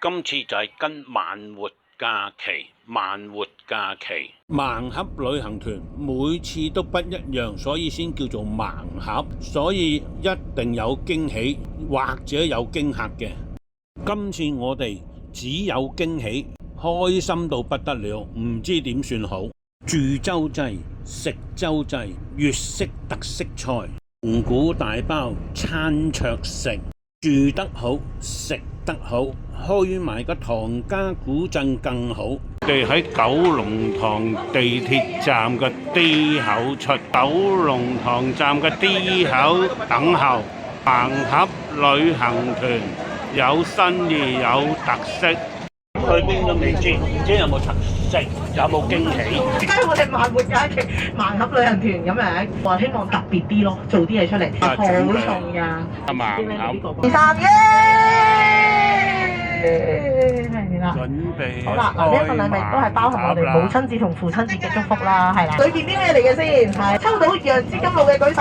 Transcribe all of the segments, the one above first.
今次就係跟慢活假期，盲盒旅行團每次都不一樣，所以先叫做盲盒，所以一定有驚喜或者有驚嚇嘅。今次我哋只有驚喜，開心到不得了，唔知點算好。住洲際、食洲際，粵式特色菜，蒙古大包，餐桌食，住得好，食得好，去埋個唐家古鎮更好。我哋喺九龍塘地鐵站嘅 D 口出，九龍塘站嘅 D 口等候。盲盒旅行團有新意，有特色。去邊都未知，唔知有冇特色，有冇驚喜。而家我哋慢活假期盲盒旅行團咁樣，我希望特別啲咯，做啲嘢出嚟，好重噶。盲盒2、3係啦。準備好啦，嗱呢一份禮物都係包含我哋母親節同父親節嘅祝福啦，係啦。裏邊啲咩嚟嘅先？係抽到楊枝甘露嘅舉手。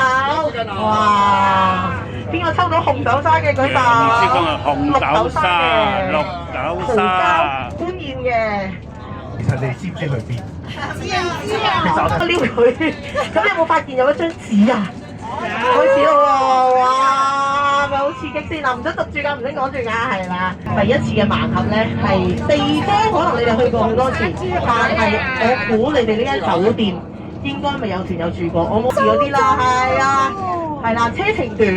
哇！邊個抽到紅豆沙嘅舉手？紅豆沙、綠豆沙、觀燕嘅。其實你知唔知去邊？知啊！其實我撩佢。咁你有冇發現有一張紙啊？開始咯喎！哇，咪好刺激先嗱，唔使讀住㗎，唔使講住㗎，係啦。第一次嘅盲盒咧，係地方可能你哋去過好多次，但係我估你哋呢間酒店應該未有團友住過，我冇住嗰啲啦，係啊，係啦，車程短，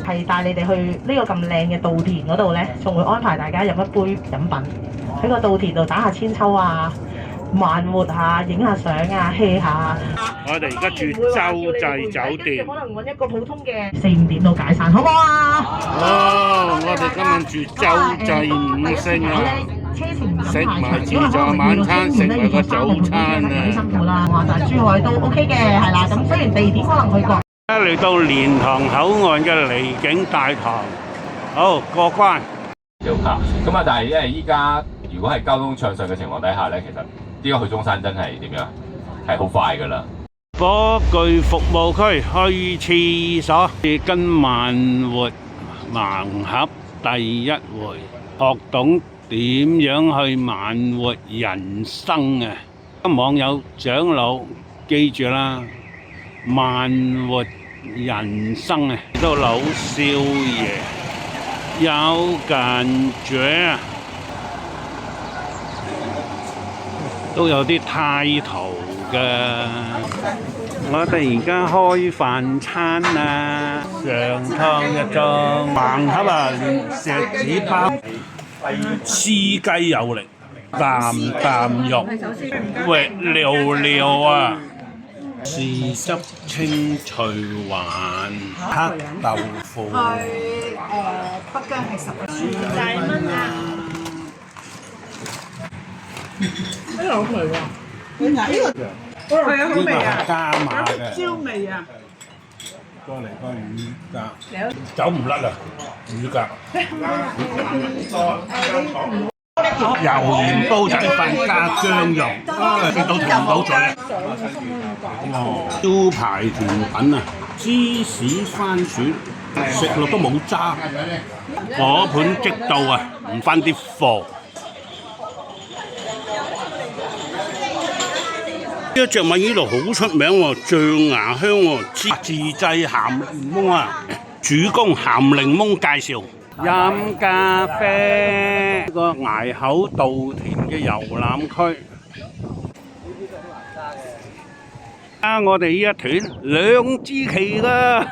係帶你哋去呢個咁靚嘅稻田嗰度咧，仲會安排大家飲一杯飲品，喺個稻田度打下千秋啊！慢活下，影下相啊 hea 下。我哋而家住洲際酒店，可能揾一個普通嘅4、5點到解散，好唔好啊？哦，我哋今日住洲際5星啊！食埋自助晚餐，食埋個早餐啊！辛苦啦，話但係珠海都 OK 嘅，係啦。咁雖然地點可能去過。嚟到蓮塘口岸嘅離境大堂，好過關。咁啊，但係因為依家如果係交通暢順嘅情況底下咧，其實依家去中山真係點樣？係好快㗎啦。火炬服務區去廁所，跟慢活盲盒第一回，學懂點樣去慢活人生啊！網友長老記住啦，慢活人生啊！都老少爺有感覺啊！都有啲態度㗎。我哋而家開飯餐啊，上湯一盅，盲盒啊，連石子包，黐雞有力，啖啖肉，滑溜溜啊，豉汁清脆環，黑豆腐。北姜係10大蚊啊！呢個好味喎！點解呢個？係啊，好味啊！加碼嘅椒味啊！再嚟個乳鴿，走唔甩啊！乳鴿，油鹽煲仔飯加薑肉，食到甜唔到嘴啊！招牌甜品啊，芝士番薯，食落都冇渣，果盤即到啊！唔翻啲貨。呢隻米呢度好出名喎，象牙香喎，自製鹹檸檬啊！主攻鹹檸檬介紹，飲咖啡。呢個崖口稻田嘅遊覽區。我哋呢一團2支旗啦。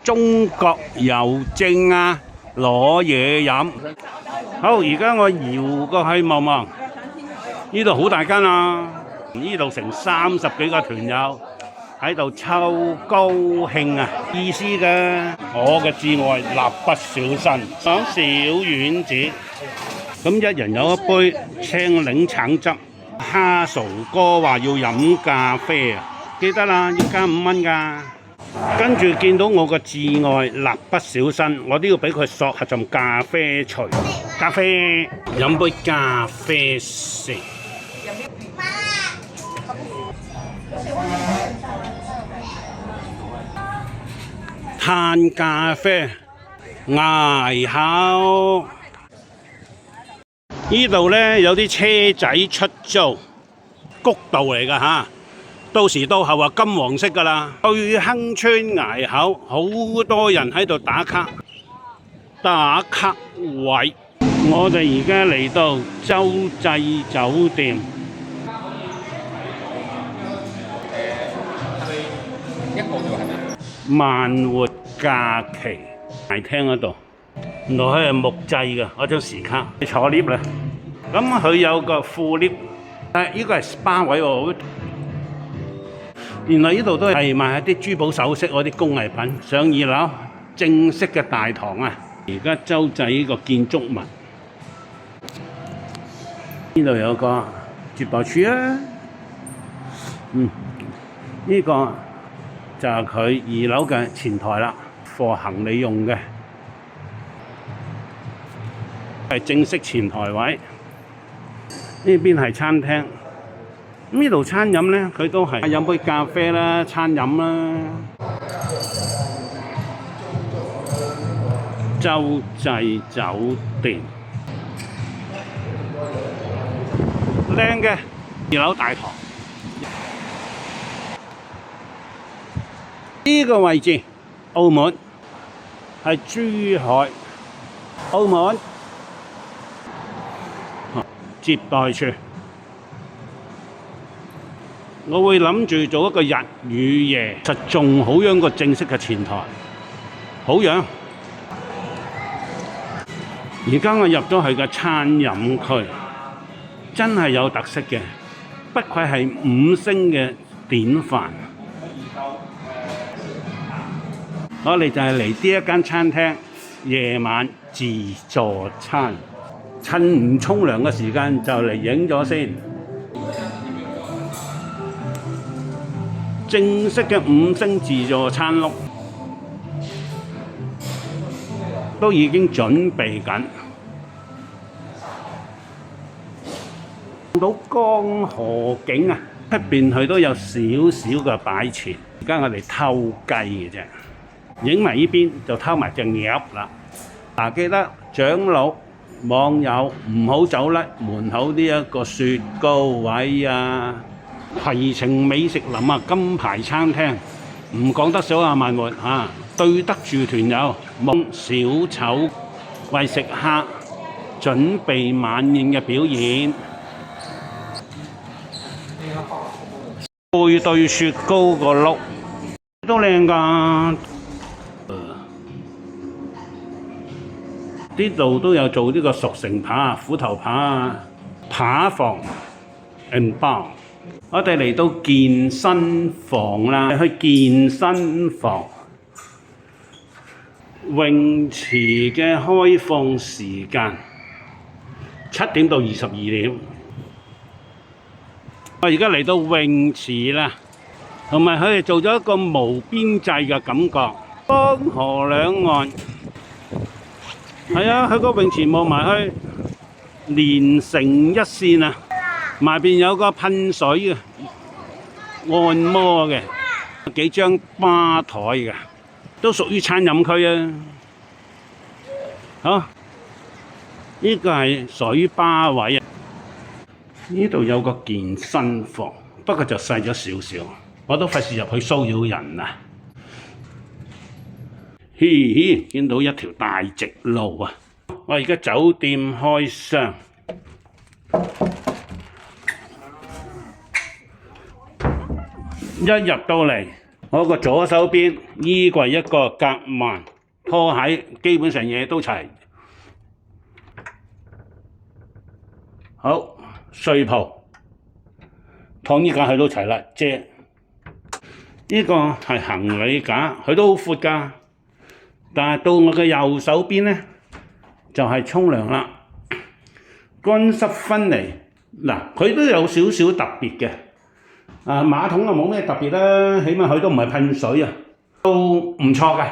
中國郵政啊！攞嘢飲，好！而家我搖過去望望，呢度好大間啊！呢度成30幾個團友喺度抽高興啊！意思嘅，我嘅至愛蠟筆小新，講小丸子，咁一人有一杯青檸橙汁。哈嫂哥話要飲咖啡啊，記得啦，要加5蚊㗎。跟住見到我個至愛蠟筆小新，我都要俾佢索下浸咖啡除咖啡，飲杯咖啡食。嘆咖啡、捱口。呢度呢，有啲車仔出租，谷道嚟㗎嚇。到時到後啊，金黃色㗎啦。去亨村崖口，好多人喺度打卡位。我哋而家嚟到洲際酒店。萬活假期大廳嗰度，原來佢係木製嘅嗰張時卡，你坐 lift 啦。咁佢有個副 lift， 呢個係 SPA 位喎。原來呢度都係賣一啲珠寶首飾嗰啲工藝品。上2樓正式嘅大堂啊！而家洲際呢個建築物，呢度有個接待處啊。呢個就係佢2樓嘅前台啦，貨行李用嘅，係正式前台位。呢邊係餐廳，呢度餐飲呢，佢都係飲杯咖啡啦，餐飲啦。洲際酒店，靚嘅2樓大堂。呢個位置，澳門係珠海，澳門接待處。我會諗住做一個日與夜，實仲好樣過正式嘅前台，好樣。而家我入咗去嘅餐飲區，真係有特色嘅，不愧係5星嘅典範。我哋就係嚟呢一間餐廳，夜晚自助餐，趁唔沖涼嘅時間就嚟影咗先。正式嘅5星自助餐屋都已經準備緊，到江河景啊，出邊佢都有少少嘅擺設。而家我哋偷雞嘅啫。影埋呢邊就偷埋隻鴨啦！記得長老網友唔好走甩門口呢一個雪糕位啊！攜程美食林啊，金牌餐廳唔講得少啊，萬活嚇，對得住團友。夢小丑為食客準備晚宴嘅表演，背對雪糕個碌都靚㗎。呢度都有做呢個熟成扒啊、虎頭扒啊、扒房 and bar。我哋嚟到健身房啦，去健身房。泳池嘅開放時間7點到22點。我而家嚟到泳池啦，同埋佢哋做咗一個無邊際嘅感覺，江河兩岸。係啊，佢個泳池望埋去，連成一線啊！埋邊有個噴水嘅，按摩嘅，幾張吧台嘅，都屬於餐飲區啊！好，呢個係水吧位啊！呢度有個健身房，不過就細咗少少，我都費事入去騷擾人啊！嘻嘻，見到一條大直路啊！我而家酒店開箱，一入到嚟，我個左手邊衣櫃一個夾萬，拖鞋基本上嘢都齊。好，睡袍，燙衣架佢都齊啦，遮。呢個係行李架，佢都好闊㗎。但係到我嘅右手邊呢，就係沖涼啦，乾濕分離。嗱，佢都有少少特別嘅。馬桶就冇咩特別啦，起碼佢都唔係噴水啊，都唔錯嘅。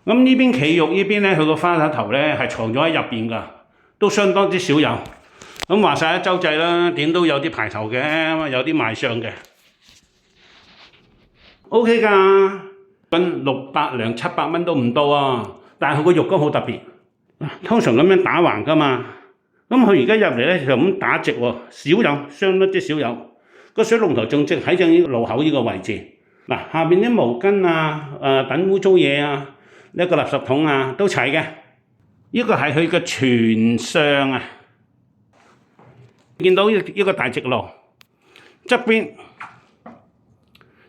咁呢邊企浴呢邊呢，佢個花灑頭呢係藏咗喺入邊㗎，都相當之少有。咁話晒洲際啦，點都有啲排頭嘅，有啲賣相嘅。OK 㗎。斤600零700蚊都唔到啊！但係佢個肉乾好特別，通常咁樣打橫噶嘛。咁佢而家入嚟咧就咁打直喎，少有，相當之少有。個水龍頭仲直喺正路口呢個位置。嗱，下邊啲毛巾啊、等污糟嘢啊、呢個垃圾桶啊都齊嘅。呢個係佢嘅全相啊！見到呢個大直路，側邊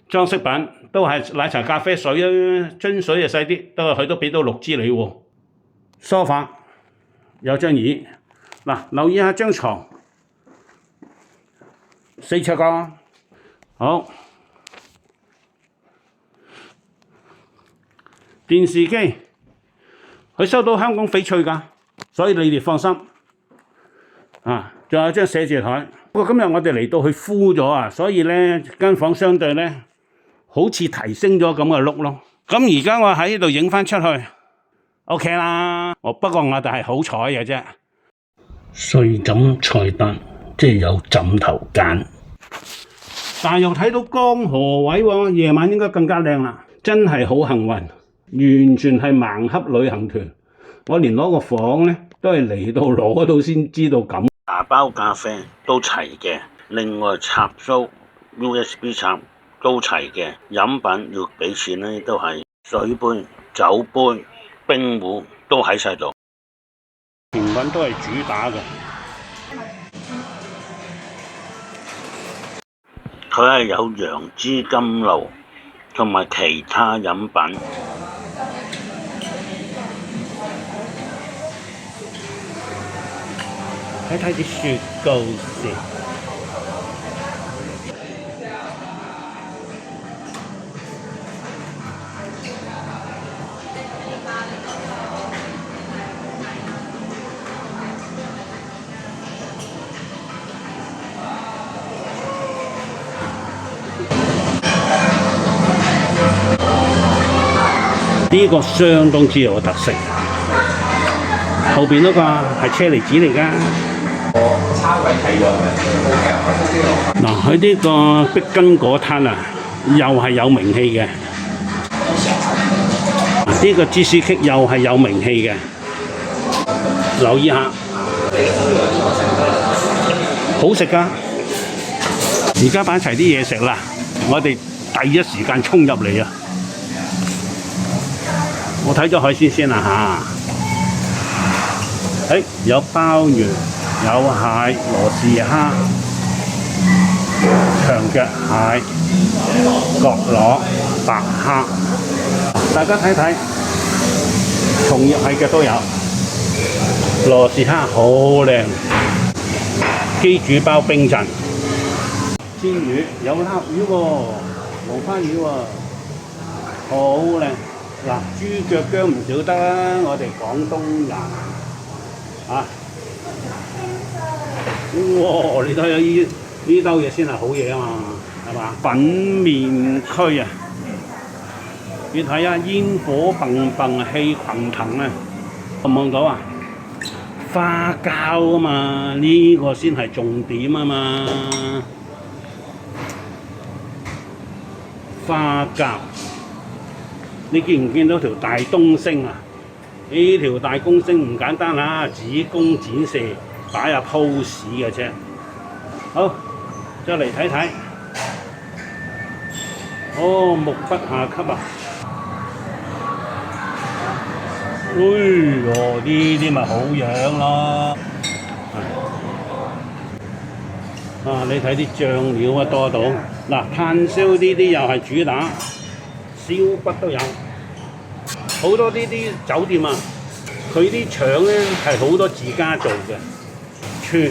裝飾品都係奶茶、咖啡水啊，樽水就細啲，佢都俾到6支你喎。梳化有張椅，嗱，留意下張床4尺㗎，好。電視機佢收到香港翡翠㗎，所以你哋放心。仲有張寫字台。不過今日我哋嚟到去敷咗啊，所以咧間房相對咧好似提升咗咁嘅碌咯。咁而家我喺呢度影翻出去 ，OK 啦。不過我哋係好彩嘅啫。睡枕菜單即係有枕頭間，但係又睇到江河位喎，夜晚應該更加靚啦。真係好幸運，完全係盲盒旅行團。我連攞個房咧都係嚟到攞到先知道咁。茶包咖啡都齊嘅，另外插蘇 USB 插都齊嘅，飲品要俾錢咧都係水杯、酒杯、冰壺都喺晒度，甜品都係主打嘅。佢係有楊枝甘露同埋其他飲品。睇睇啲雪糕先。呢個相當之有特色。後邊嗰個係車厘子嚟㗎。嗱，佢呢個碧根果攤啊，又係有名氣嘅。呢個芝士棘又係有名氣嘅，留意下，好食㗎。而家擺齊啲嘢食啦，我哋第一時間衝入嚟啊！我睇咗海鮮先啦嚇，有鮑魚。有蟹、羅氏蝦、長腳蟹、角螺、白蝦，大家睇睇，松葉蟹嘅都有，羅氏蝦好靚，雞煮包冰鎮，煎魚有臘魚喎，黃花魚喎，好靚。嗱，豬腳薑唔少得啦，我哋廣東人啊。哇！你睇下呢兜嘢先係好嘢啊嘛，係嘛？粉麵區啊，你睇下煙火蹦蹦，氣騰騰啊！望到啊？花膠啊嘛，呢個先係重點啊嘛。花膠，你見唔見到條大東星啊？呢條大東星唔簡單啊，子宮展示。擺下 pose 嘅啫，好，再嚟睇睇，哦，目不暇給啊！哎呦，呢啲咪好樣咯，你睇啲醬料啊多到，嗱，炭燒呢啲又係主打，燒骨都有，好多呢啲酒店啊，佢啲腸咧係好多自家做嘅。串、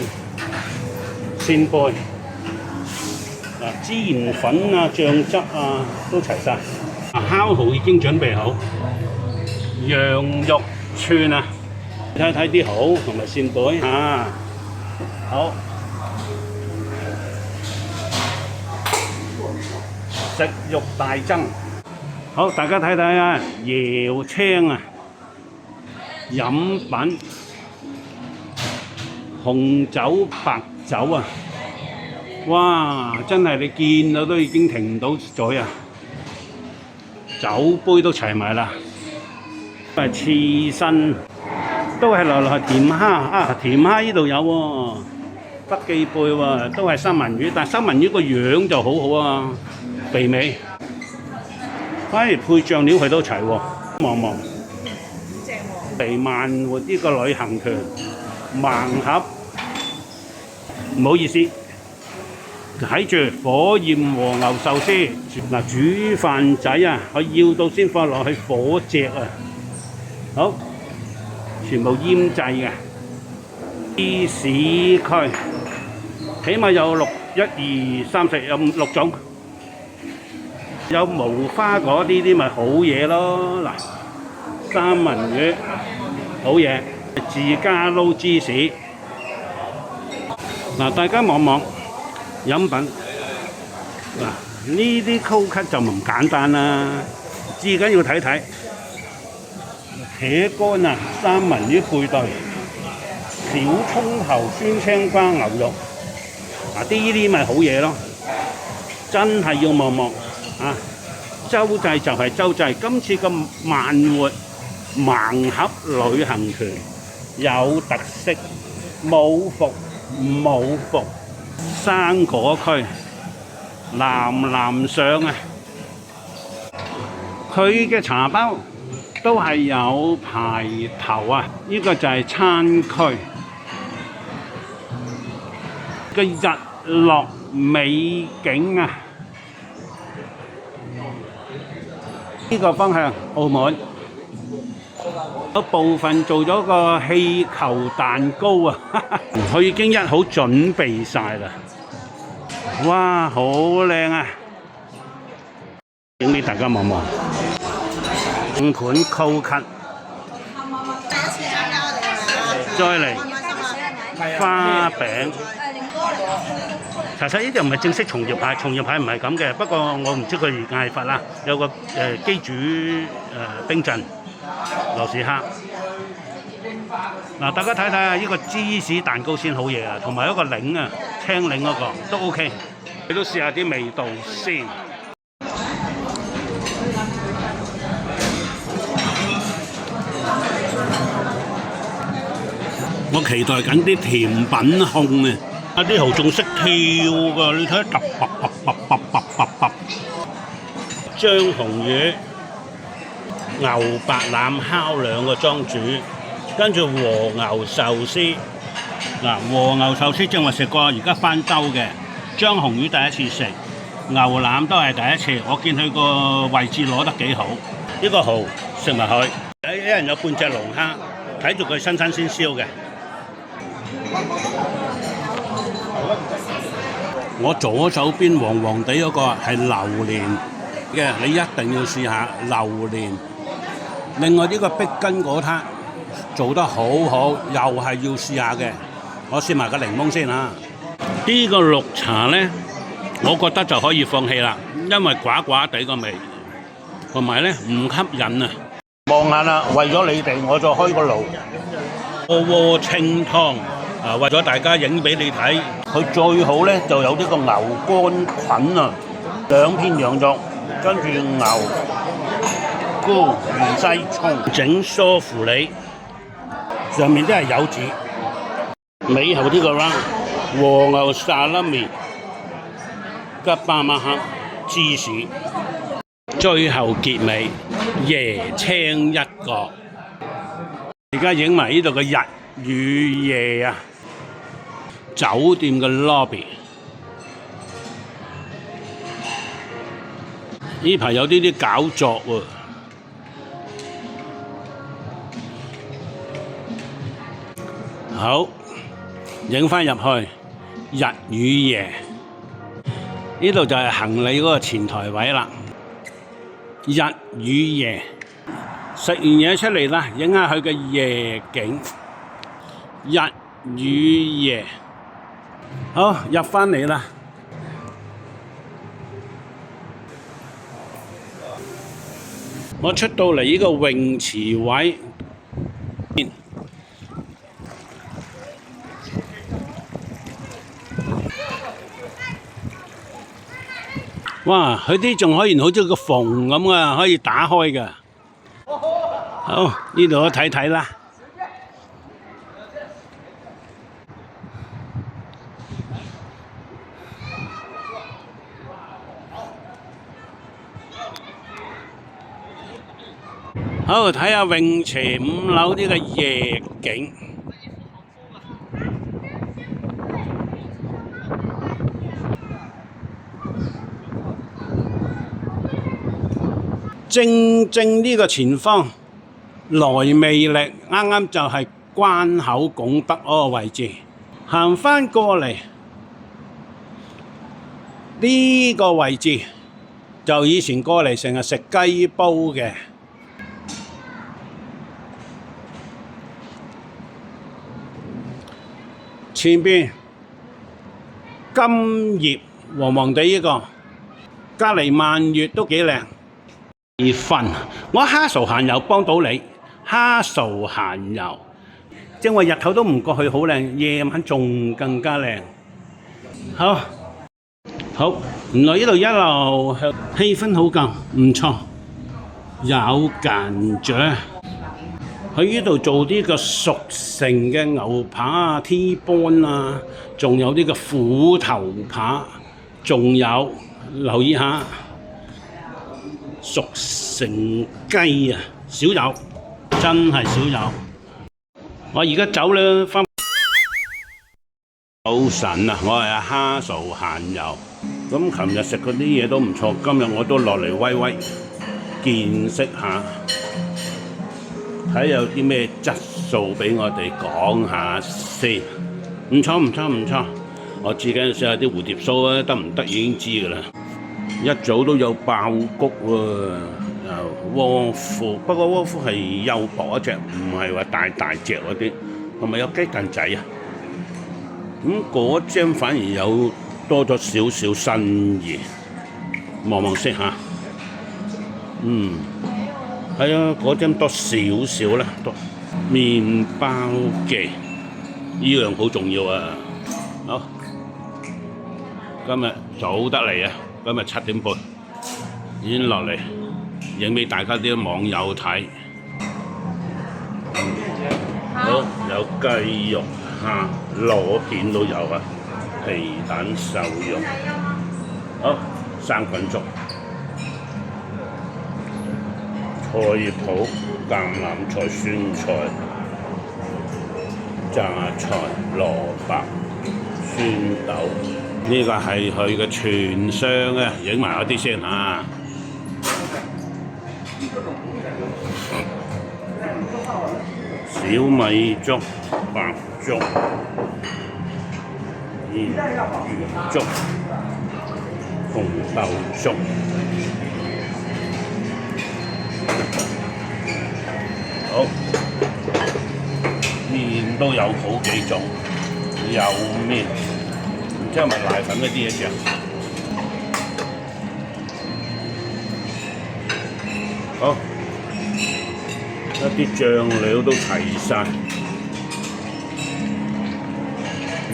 扇貝、孜然粉啊、醬汁啊都齊晒。烤蠔已經準備好，羊肉串啊，睇睇啲蠔同埋扇貝啊，好食肉大增。好，大家睇睇啊，椰青啊，飲品。紅酒、白酒啊！哇，真係你見到都已經停唔到嘴啊！酒杯都齊埋啦，係刺身，都係來甜蝦啊！甜蝦呢度有喎，北記貝喎，都係三文魚，但係三文魚個樣就好好啊，肥美。反而配醬料佢都齊喎，望望。嚟慢活呢個旅行團盲盒，唔好意思，睇住火焰和牛壽司嗱，煮飯仔啊，佢要到先放落去火隻啊，好，全部醃製嘅芝士區，起碼有6、1、2、3、4有6種，有無花果呢啲咪好嘢咯嗱，三文魚好嘢，自家撈芝士嗱，大家望望飲品嗱，呢啲高級就唔簡單啦，至緊要睇睇茄乾啊，三文魚配對，小葱頭酸青瓜牛肉嗱，呢啲咪好嘢咯，真係要望望啊！洲際就係洲際，今次個慢活盲盒旅行團有特色，冇伏冇伏，生果區南南上啊！佢嘅茶包都係有排頭啊！呢個就係餐區嘅日落美景啊！呢個方向澳門，有部分做咗個氣球蛋糕啊！佢已經一好準備晒啦，哇，好靚啊！影俾大家望望，5盤扣咳，再嚟花餅。查實呢啲唔係正式松葉蟹，松葉蟹唔係咁嘅。不過我唔知佢嗌法啦。有個機煮冰鎮螺絲蝦。嗱，大家睇睇啊！呢個芝士蛋糕先好嘢啊，同埋一個檸啊，青檸嗰個都 OK。你都試下啲味道先。我期待緊啲甜品控啊！阿啲蠔仲識跳㗎，你睇揼揼揼揼揼揼揼揼。章紅魚、牛白腩烤2個裝煮，跟住和牛壽司。嗱，和牛壽司正話食過，而家翻兜嘅。章紅魚第一次食，牛腩都係第一次。我見佢個位置攞得幾好。呢個蠔食埋佢，一人有半隻龍蝦，睇住佢新鮮先燒嘅。我左手邊黃黃地嗰個係榴蓮嘅，你一定要試下榴蓮。另外呢個碧根果撻做得好好，又係要試下嘅。我試埋個檸檬先嚇。呢個綠茶呢，我覺得就可以放棄啦，因為寡寡地個味，同埋呢唔吸引啊。望下啦，為咗你哋，我再開個爐。窩窩清湯。為咗大家影俾你睇，佢最好咧就有呢個牛肝菌啊，2片羊肉，跟住牛菇、芫茜、葱，整梳芙梨，上面都係柚子。尾後呢個 round 和牛沙拉米加巴馬克芝士，最後結尾椰青一個。而家影埋呢度嘅日與夜啊！酒店嘅 lobby， 呢排有啲搞作喎。好，影返入去日與夜，呢度就係行李嗰個前台位啦。日與夜，食完嘢出嚟啦，影下佢嘅夜景。日與夜。好，入返嚟啦！我出到嚟呢個泳池位，哇！佢啲仲可以好似個縫咁啊，可以打開㗎。好，呢度我睇睇啦。好，睇下泳池5樓呢個夜景。正正呢個前方來魅力，啱啱就係關口拱北嗰個位置。行返過嚟呢個位置，就以前過嚟成日食雞煲嘅。前邊金葉黃黃地呢個，隔離蔓越都幾靚。我蝦嫂閒遊幫到你，蝦嫂閒遊，正話日頭都唔覺佢好靚，夜晚仲更加靚。好，原來呢度一路氣氛好夠，唔錯，有間雀。喺呢度做啲個熟成嘅牛扒啊、T-bone 啊，仲有呢個虎頭扒，仲有留意下。熟成雞啊，少有，真係少有。我而家走啦，返早晨啊，我係阿蝦嫂閒遊。咁琴日食嗰啲嘢都唔錯，今日我都落嚟威威見識下，睇有啲咩質素俾我哋講下先。唔錯，我自己試下啲蝴蝶酥啊，得唔得已經知㗎啦。一早都有爆谷喎，窩夫，不過窩夫係幼薄一隻，唔係話大隻嗰啲，係咪有雞蛋仔啊？咁嗰張反而有多咗少少新意，望先嚇。係啊，嗰張多少少啦，多麵包記，呢樣好重要啊！好，今日早得嚟啊！今日7點半已經落嚟影俾大家啲網友睇。好，有雞肉、蝦、螺片都有啊，皮蛋瘦肉。好，生滾粥、菜脯、橄欖菜、酸菜、榨菜、蘿蔔、酸豆。呢個係佢嘅全相啊！影埋嗰啲先嚇。小米粥、白粥、魚粥、紅豆粥。好，麵都有好幾種，有麵。即係咪奶粉嗰啲嘢啫？好，一啲醬料都齊晒，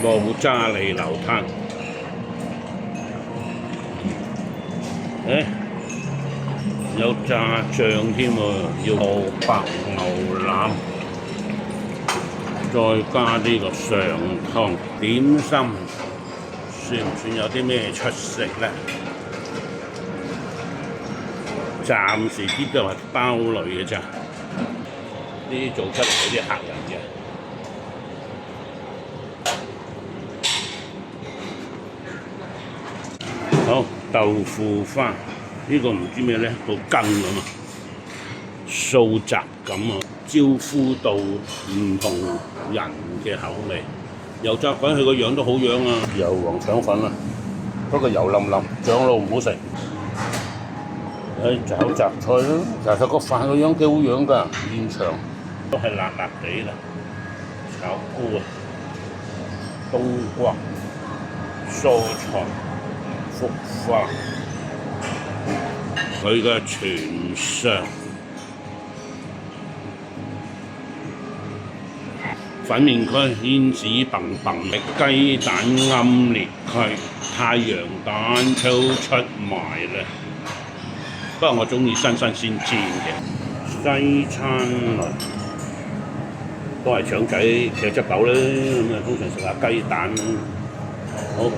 冇渣利流灘，有炸醬添喎，要蘿蔔牛腩，再加呢個上湯點心。算唔算有啲咩出色咧？暫時啲都係包類嘅咋，呢啲做出嚟俾啲客人嘅。好，豆腐花，呢個唔知咩咧，個羹咁啊，素雜咁啊，招呼到唔同人嘅口味。油炸鬼佢個樣都好樣啊，油黃腸粉啊，不過油淋淋，長老唔好食。炒雜菜咯，其實個飯個樣幾好樣㗎，現場都係辣辣地啦。炒菇啊，冬瓜、蔬菜、菊花，佢嘅全相。粉麵區煙子棒棒，雞蛋奄列區。太陽蛋都出埋啦，不過我中意新鮮煎嘅。西餐類都係腸仔、茄汁豆啦，咁啊通常食下雞蛋啦。好，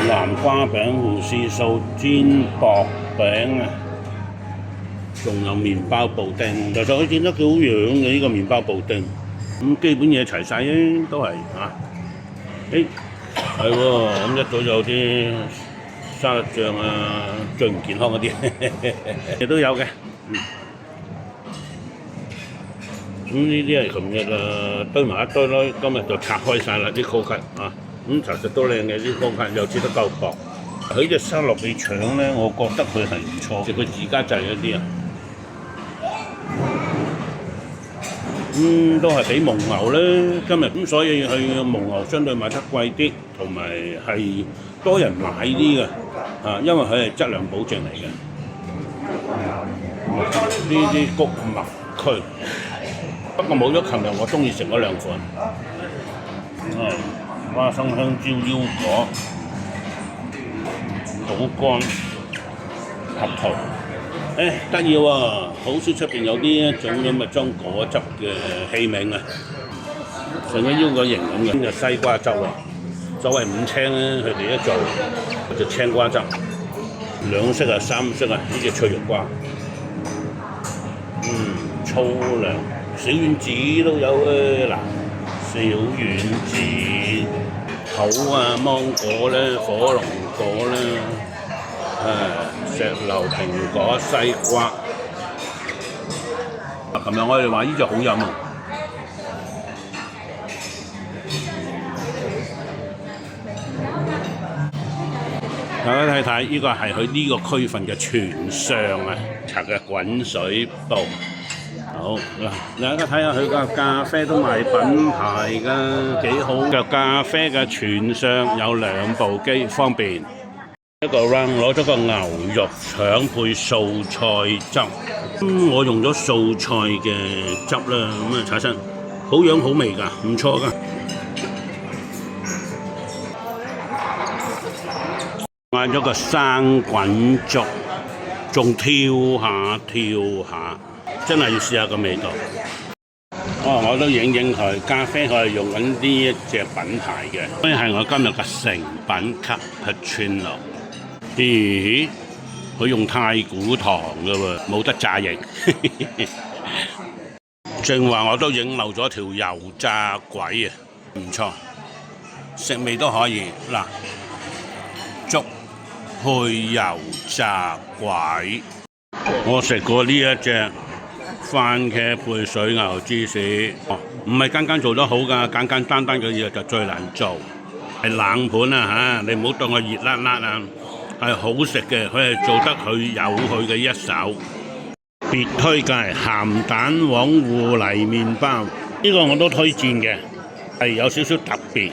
南瓜餅、胡士素煎薄餅啊，仲有麵包布丁。其實佢整得幾好樣嘅呢個麵包布丁，咁基本嘢齊晒咧，都係嚇。係喎，咁一早有啲沙律醬啊，最唔健康嗰啲亦都有嘅。咁呢啲係琴日堆埋一堆咯，今日就拆開晒啦啲烤吉啊。咁其實都靚嘅啲烤吉，又切得夠薄。佢隻沙律味腸咧，我覺得佢係唔錯，食佢自家製嗰啲啊。都係比蒙牛咧，今日咁所以佢蒙牛相對賣得貴啲，同埋係多人買啲嘅，因為佢係質量保證嚟嘅。呢啲穀物區，不過冇咗琴日我中意食嗰兩款，花生香蕉腰果、土乾、合桃。得意喎，好少出邊有啲一種咁嘅裝果汁嘅器皿啊，成個腰果形咁嘅，就西瓜汁喎。所謂五青咧，佢哋一做就青瓜汁，兩色啊、三色啊，呢隻脆肉瓜，粗糧、小丸子都有啊，嗱，小丸子、好啊，芒果咧、火龍果咧。石榴、蘋果、西瓜。琴日我哋話呢隻好飲啊！大家睇睇，呢個係佢呢個區份嘅全上啊，搽嘅滾水煲。好嗱，大家睇下佢個咖啡都賣品牌㗎，幾好嘅咖啡嘅全上有兩部機，方便。一個 round 攞咗個牛肉腸配素菜汁，我用咗素菜嘅汁啦，咁啊產生好樣好味㗎，唔錯㗎。嗌咗個生滾粥，仲跳下，真係要試下個味道。我都影佢咖啡，佢係用緊呢一隻品牌嘅，所以係我今日嘅成品 cappuccino。咦？佢用太古糖㗎喎，冇得炸型。正話我都影漏咗條油炸鬼啊，唔錯，食味都可以。嗱，粥配油炸鬼，我食過呢一隻番茄配水牛芝士，唔係間間做得好㗎，簡簡單單嘅嘢就最難做，係冷盤啊嚇，你唔好當佢熱辣辣啊！係好食嘅，佢係做得佢有佢嘅一手。別推介鹹蛋黃芋泥麵包，呢個我都推薦嘅，係有少少特別。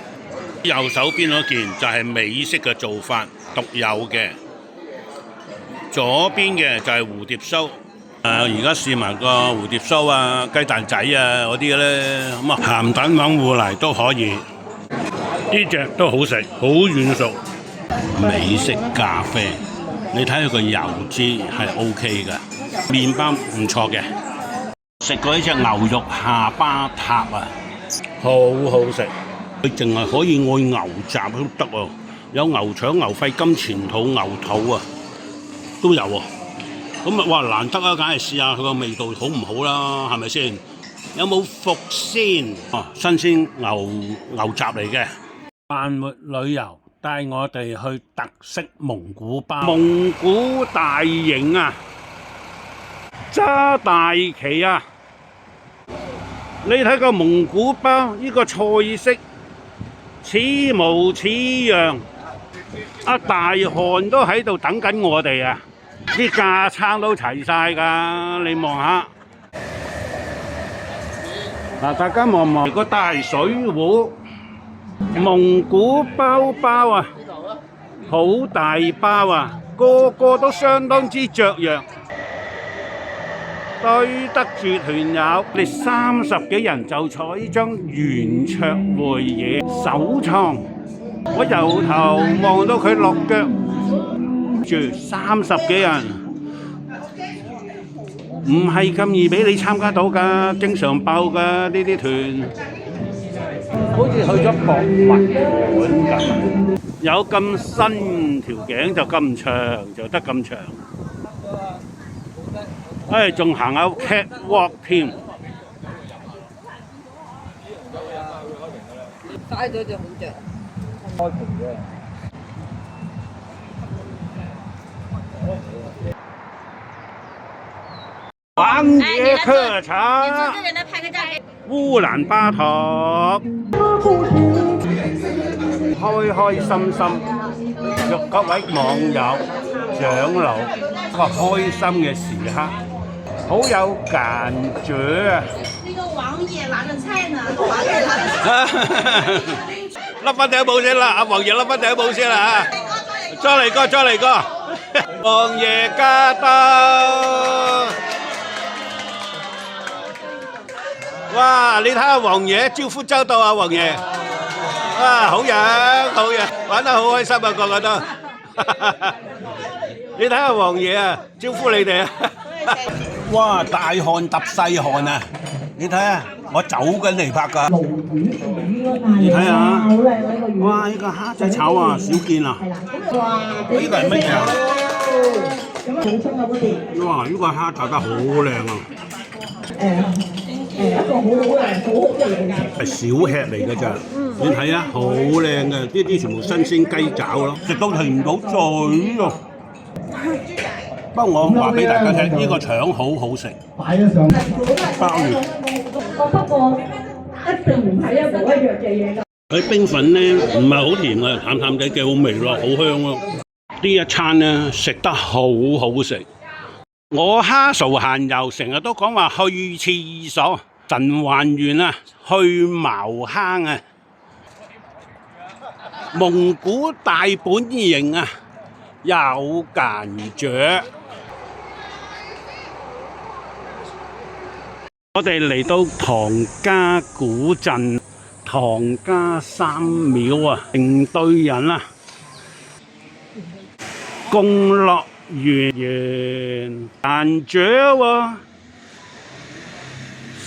右手邊嗰件就係美式嘅做法，獨有嘅。左邊嘅就係蝴蝶酥，而家試埋個蝴蝶酥啊、雞蛋仔啊嗰啲咧，咁啊鹹蛋黃芋泥都可以。呢隻都好食，好軟熟。美式咖啡，你睇佢個油脂係 OK 嘅，麵包唔錯嘅。食過呢隻牛肉下巴塔啊，好好食。佢淨係可以愛牛雜都得喎，有牛腸、牛肺、金錢肚、牛肚啊，都有喎。咁啊，哇難得啊，梗係試下佢個味道好唔好啦，係咪先？有冇伏先？新鮮牛雜嚟嘅。慢活旅遊。帶我哋去特色蒙古包，蒙古大營啊，揸大旗啊！你睇個蒙古包呢個菜式似模似樣，大汗都喺度等緊我哋啊！啲架撐都齊晒㗎，你望下。大家望望個大水壺。蒙古包包啊，好大包啊，個個都相當之雀躍，對得住團友，你30幾人就坐呢張圓桌會議，首創我由頭望到佢落腳，住30幾人，唔係咁易俾你參加到㗎，經常爆㗎呢啲團，好似去咗博物館咁，有咁新條頸就咁長，就得咁長，仲行下 catwalk 添。快咗就好着。開屏嘅。玩嘢課程，烏蘭巴托，開開心心，祝各位網友、長老一個開心嘅時刻，好有感覺啊！那個王爺拿着菜呢，王爺拿着菜。笠翻頂帽先啦，阿王爺笠翻頂帽先啦嚇！再嚟個，再嚟個，王爺駕到！哇！你睇下王爺招呼周到啊，王爺！哇，好樣好樣，玩得好開心啊，個個都。你睇下王爺啊，招呼你哋啊！哇！大汗揼細汗啊！你睇下，我走緊嚟拍㗎。你睇下，哇！呢個蝦仔炒啊，少見啊！呢個係乜嘢啊？哇！呢個蝦炒得好靚啊！一個好係小吃嚟㗎咋？你睇啊，好靚嘅，呢啲全部新鮮雞爪咯，食到停唔到嘴喎。不過我話俾大家聽，呢個腸好好食，鮑魚。不過一定唔係一模一樣嘅嘢㗎。佢冰粉咧唔係好甜嘅，淡淡地幾好味咯，好香咯。呢一餐咧食得好好食。我蝦嫂閒遊成日都講話去廁所，神還原啊，去茅坑啊，蒙古大本營啊，有間雀。我哋嚟到唐家古鎮唐家三廟啊，成隊人啊，共樂園間雀喎，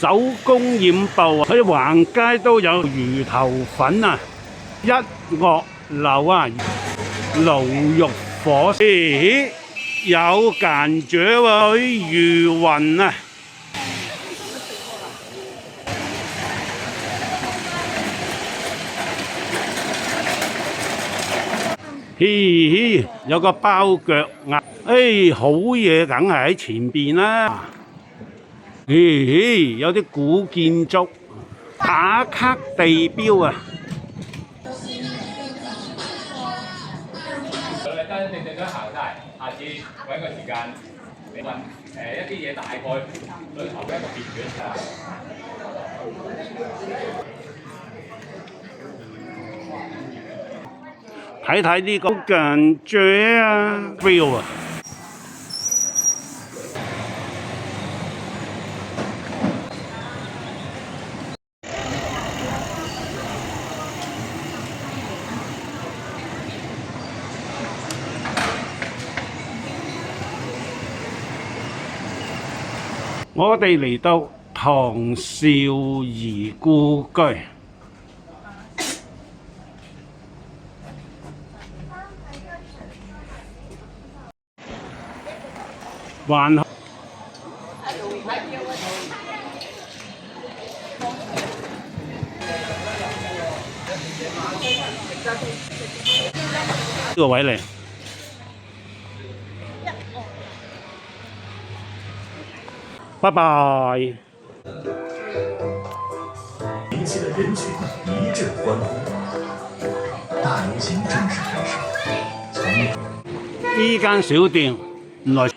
手工染布啊，喺橫街都有魚頭粉啊，一岳樓啊，驢肉火燒，有間雀喎，魚雲啊。嘻嘻，有個包腳鴨，好嘢梗係喺前邊啦。嘻嘻，有啲古建築，打卡地標啊！真正都行晒，下次揾個時間你問一啲嘢大概裏頭嘅一個別卷。睇睇呢個間雀啊 ，feel 啊！我哋嚟到唐少兒故居。還好呢個位嚟，拜拜。引起了人群一阵欢呼。大游行正式开始。呢間小店原來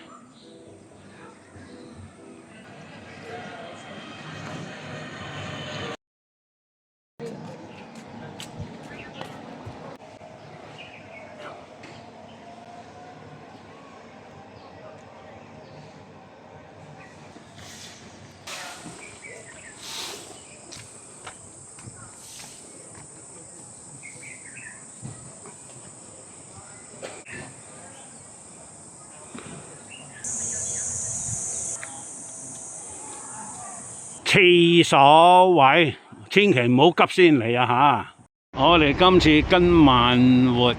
廁所位，千祈唔好急先嚟啊嚇！我哋今次跟慢活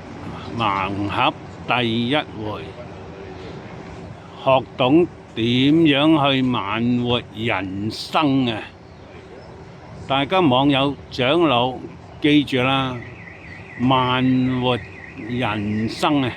盲盒第一回，學懂點樣去慢活人生啊！大家網友長老記住啦，慢活人生啊！